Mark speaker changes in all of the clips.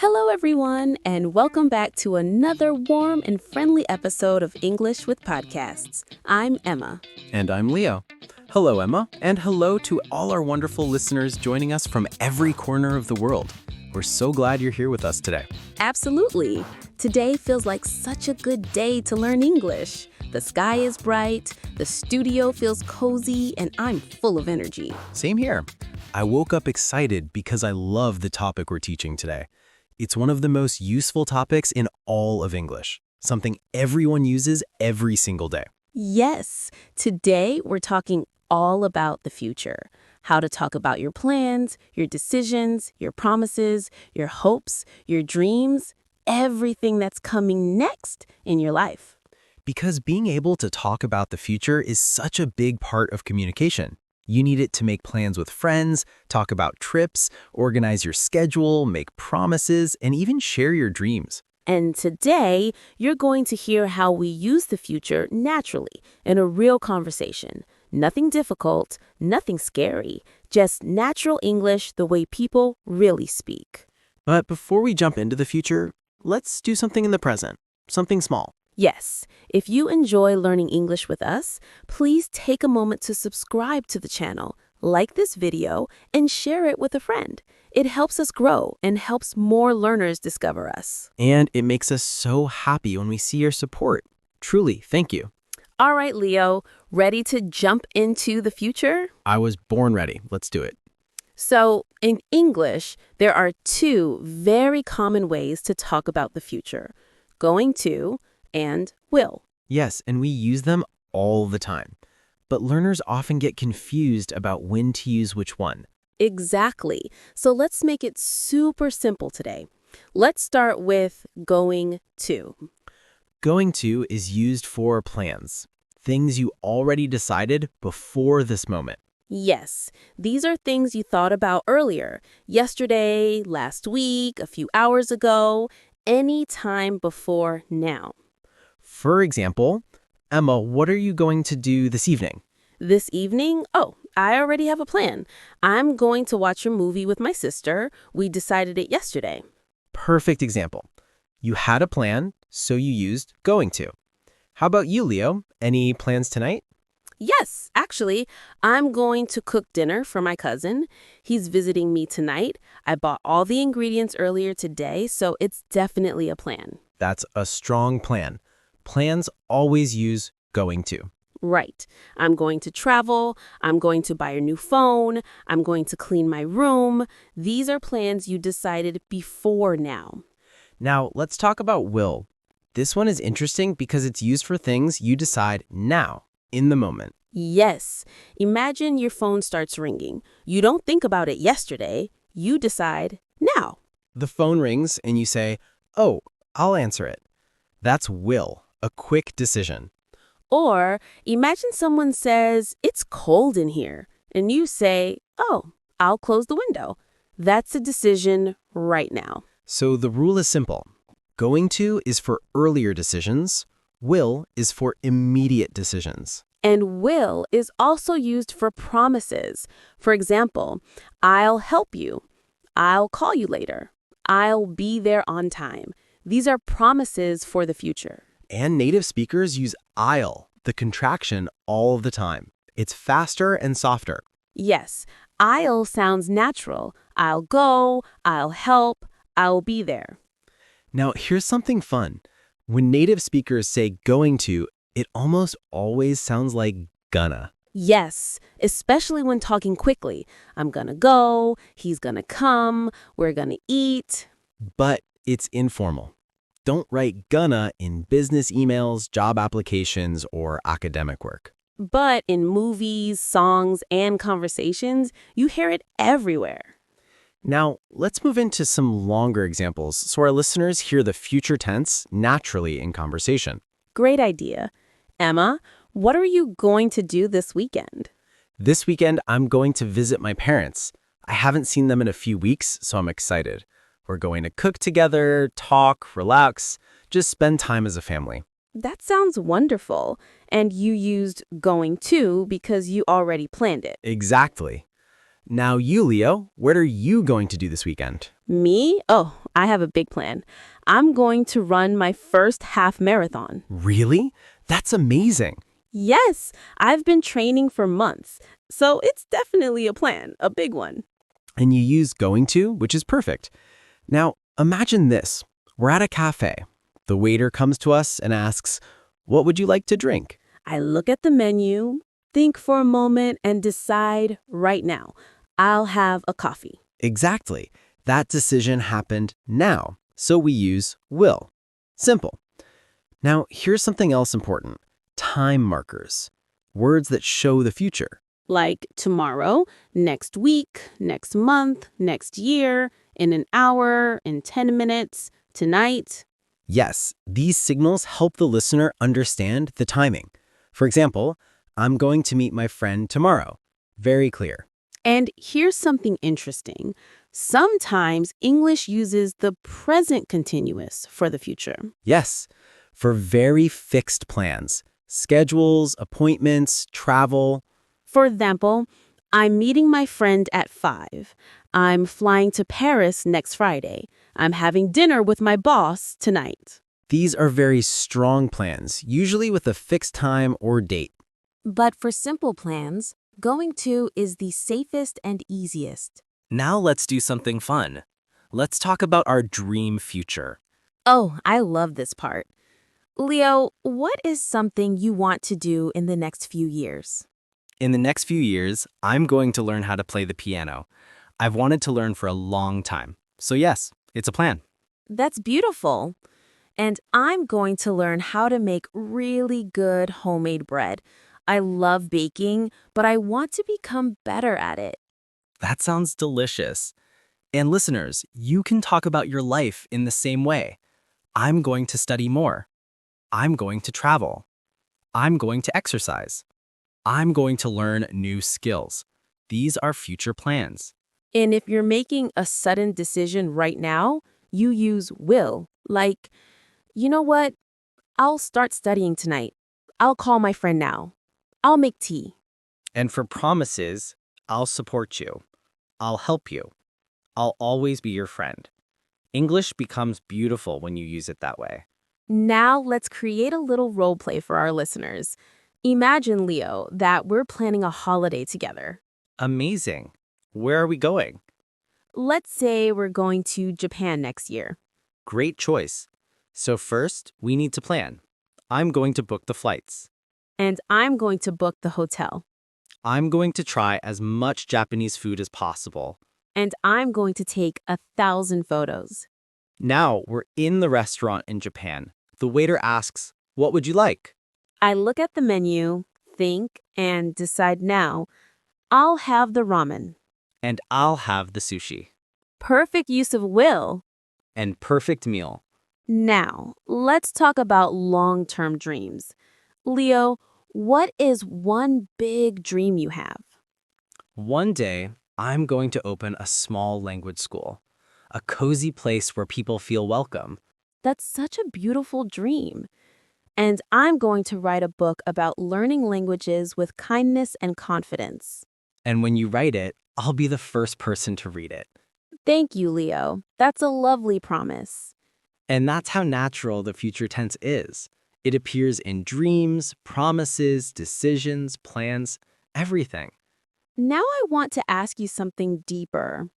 Speaker 1: Hello, everyone, and welcome back to another warm and friendly episode of English with Podcasts. I'm Emma.
Speaker 2: And I'm Leo. Hello, Emma, and hello to all our wonderful listeners joining us from every corner of the world. We're so glad you're here with us today.
Speaker 1: Absolutely. Today feels like such a good day to learn English. The sky is bright, the studio feels cozy, and I'm full of energy.
Speaker 2: Same here. I woke up excited because I love the topic we're teaching today. It's one of the most useful topics in all of English, something everyone uses every single day.
Speaker 1: Yes, today we're talking all about the future. How to talk about your plans, your decisions, your promises, your hopes, your dreams, everything that's coming next in your life.
Speaker 2: Because being able to talk about the future is such a big part of communication. You need it to make plans with friends, talk about trips, organize your schedule, make promises, and even share your dreams.
Speaker 1: And today, you're going to hear how we use the future naturally in a real conversation. Nothing difficult, nothing scary, just natural English the way people really speak.
Speaker 3: But before we jump into the future, let's do something in the present, something small.
Speaker 1: Yes, if you enjoy learning English with us, please take a moment to subscribe to the channel, like this video, and share it with a friend. It helps us grow and helps more learners discover us.
Speaker 3: And it makes us so happy when we see your support. Truly, thank you.
Speaker 1: All right, Leo, ready to jump into the future?
Speaker 3: I was born ready. Let's do it.
Speaker 1: So, in English, there are two very common ways to talk about the future: going to and will.
Speaker 3: Yes, and we use them all the time. But learners often get confused about when to use which one.
Speaker 1: Exactly. So let's make it super simple today. Let's start with going to.
Speaker 3: Going to is used for plans, things you already decided before this moment.
Speaker 1: Yes, these are things you thought about earlier, yesterday, last week, a few hours ago, any time before now.
Speaker 3: For example, Emma, what are you going to do this evening?
Speaker 1: This evening? Oh, I already have a plan. I'm going to watch a movie with my sister. We decided it yesterday.
Speaker 3: Perfect example. You had a plan, so you used going to. How about you, Leo? Any plans tonight?
Speaker 1: Yes, actually, I'm going to cook dinner for my cousin. He's visiting me tonight. I bought all the ingredients earlier today, so it's definitely a plan.
Speaker 3: That's a strong plan. Plans always use going to.
Speaker 1: Right. I'm going to travel. I'm going to buy a new phone. I'm going to clean my room. These are plans you decided before now.
Speaker 3: Now, let's talk about will. This one is interesting because it's used for things you decide now, in the moment.
Speaker 1: Yes. Imagine your phone starts ringing. You don't think about it yesterday. You decide now.
Speaker 3: The phone rings and you say, "Oh, I'll answer it." That's will, a quick decision.
Speaker 1: Or imagine someone says, "It's cold in here," and you say, "Oh, I'll close the window." That's a decision right now.
Speaker 3: So the rule is simple. Going to is for earlier decisions. Will is for immediate decisions.
Speaker 1: And will is also used for promises. For example, I'll help you. I'll call you later. I'll be there on time. These are promises for the future.
Speaker 3: And native speakers use I'll, the contraction, all the time. It's faster and softer.
Speaker 1: Yes, I'll sounds natural. I'll go, I'll help, I'll be there.
Speaker 3: Now, here's something fun. When native speakers say going to, it almost always sounds like gonna.
Speaker 1: Yes, especially when talking quickly. I'm gonna go, he's gonna come, we're gonna eat.
Speaker 3: But it's informal. Don't write gonna in business emails, job applications, or academic work.
Speaker 1: But in movies, songs, and conversations, you hear it everywhere.
Speaker 3: Now, let's move into some longer examples so our listeners hear the future tense naturally in conversation.
Speaker 1: Great idea. Emma, what are you going to do this weekend?
Speaker 3: This weekend, I'm going to visit my parents. I haven't seen them in a few weeks, so I'm excited. We're going to cook together, talk, relax, just spend time as a family.
Speaker 1: That sounds wonderful. And you used going to because you already planned it.
Speaker 3: Exactly. Now you, Leo, what are you going to do this weekend?
Speaker 1: Me? Oh, I have a big plan. I'm going to run my first half marathon.
Speaker 3: Really? That's amazing.
Speaker 1: Yes, I've been training for months, so it's definitely a plan, a big one.
Speaker 3: And you use going to, which is perfect. Now, imagine this. We're at a cafe. The waiter comes to us and asks, "What would you like to drink?"
Speaker 1: I look at the menu, think for a moment, and decide right now. I'll have a coffee.
Speaker 3: Exactly. That decision happened now, so we use will. Simple. Now, here's something else important. Time markers. Words that show the future.
Speaker 1: Like tomorrow, next week, next month, next year, in an hour, in 10 minutes, tonight.
Speaker 3: Yes, these signals help the listener understand the timing. For example, I'm going to meet my friend tomorrow. Very clear.
Speaker 1: And here's something interesting. Sometimes English uses the present continuous for the future.
Speaker 3: Yes, for very fixed plans. Schedules, appointments, travel.
Speaker 1: For example, I'm meeting my friend at 5. I'm flying to Paris next Friday. I'm having dinner with my boss tonight.
Speaker 3: These are very strong plans, usually with a fixed time or date.
Speaker 1: But for simple plans, going to is the safest and easiest.
Speaker 4: Now let's do something fun. Let's talk about our dream future.
Speaker 1: Oh, I love this part. Leo, what is something you want to do in the next few years?
Speaker 4: In the next few years, I'm going to learn how to play the piano. I've wanted to learn for a long time. So yes, it's a plan.
Speaker 1: That's beautiful. And I'm going to learn how to make really good homemade bread. I love baking, but I want to become better at it.
Speaker 4: That sounds delicious. And listeners, you can talk about your life in the same way. I'm going to study more. I'm going to travel. I'm going to exercise. I'm going to learn new skills. These are future plans.
Speaker 1: And if you're making a sudden decision right now, you use will. Like, you know what? I'll start studying tonight. I'll call my friend now. I'll make tea.
Speaker 4: And for promises, I'll support you. I'll help you. I'll always be your friend. English becomes beautiful when you use it that way.
Speaker 1: Now let's create a little role play for our listeners. Imagine, Leo, that we're planning a holiday together.
Speaker 4: Amazing. Where are we going?
Speaker 1: Let's say we're going to Japan next year.
Speaker 4: Great choice. So first, we need to plan. I'm going to book the flights.
Speaker 1: And I'm going to book the hotel.
Speaker 4: I'm going to try as much Japanese food as possible.
Speaker 1: And I'm going to take 1,000 photos.
Speaker 4: Now we're in the restaurant in Japan. The waiter asks, "What would you like?"
Speaker 1: I look at the menu, think, and decide now. I'll have the ramen.
Speaker 4: And I'll have the sushi.
Speaker 1: Perfect use of will.
Speaker 4: And perfect meal.
Speaker 1: Now, let's talk about long-term dreams. Leo, what is one big dream you have?
Speaker 4: One day, I'm going to open a small language school, a cozy place where people feel welcome.
Speaker 1: That's such a beautiful dream. And I'm going to write a book about learning languages with kindness and confidence.
Speaker 4: And when you write it, I'll be the first person to read it.
Speaker 1: Thank you, Leo. That's a lovely promise.
Speaker 4: And that's how natural the future tense is. It appears in dreams, promises, decisions, plans, everything.
Speaker 1: Now I want to ask you something deeper.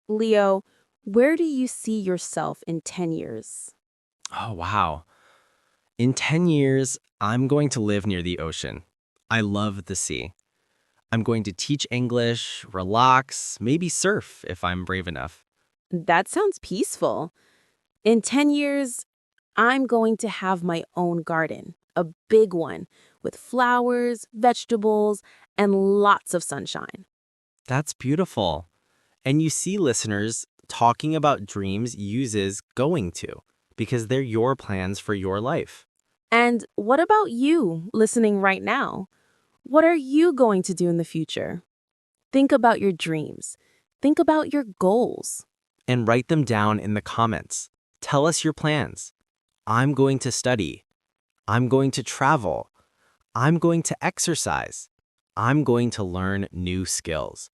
Speaker 1: Leo, where do you see yourself in 10 years?
Speaker 4: Oh, wow. In 10 years, I'm going to live near the ocean. I love the sea. I'm going to teach English, relax, maybe surf if I'm brave enough.
Speaker 1: That sounds peaceful. In 10 years, I'm going to have my own garden, a big one, with flowers, vegetables, and lots of sunshine.
Speaker 4: That's beautiful. And you see, listeners, talking about dreams uses going to, because they're your plans for your life.
Speaker 1: And what about you listening right now? What are you going to do in the future? Think about your dreams. Think about your goals.
Speaker 4: And write them down in the comments. Tell us your plans. I'm going to study. I'm going to travel. I'm going to exercise. I'm going to learn new skills.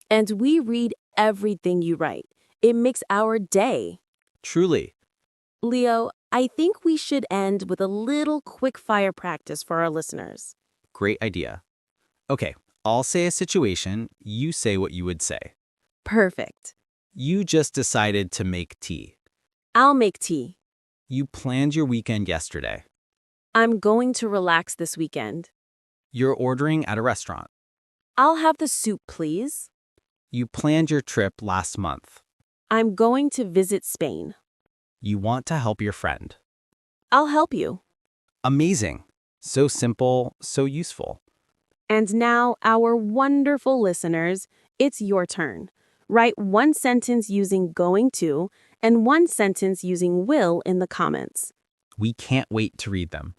Speaker 1: And we read everything you write. It makes our day.
Speaker 4: Truly.
Speaker 1: Leo, I think we should end with a little quick fire practice for our listeners.
Speaker 4: Great idea. Okay, I'll say a situation, you say what you would say.
Speaker 1: Perfect.
Speaker 4: You just decided to make tea.
Speaker 1: I'll make tea.
Speaker 4: You planned your weekend yesterday.
Speaker 1: I'm going to relax this weekend.
Speaker 4: You're ordering at a restaurant.
Speaker 1: I'll have the soup, please.
Speaker 4: You planned your trip last month.
Speaker 1: I'm going to visit Spain.
Speaker 4: You want to help your friend.
Speaker 1: I'll help you.
Speaker 4: Amazing. So simple, so useful.
Speaker 1: And now, our wonderful listeners, it's your turn. Write one sentence using going to and one sentence using will in the comments.
Speaker 4: We can't wait to read them.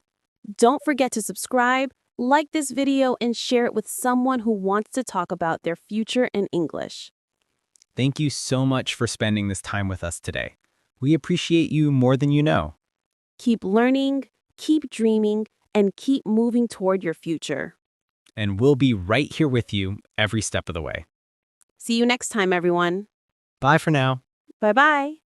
Speaker 1: Don't forget to subscribe, like this video, and share it with someone who wants to talk about their future in English.
Speaker 4: Thank you so much for spending this time with us today. We appreciate you more than you know.
Speaker 1: Keep learning, keep dreaming, and keep moving toward your future.
Speaker 4: And we'll be right here with you every step of the way.
Speaker 1: See you next time, everyone.
Speaker 4: Bye for now.
Speaker 1: Bye-bye.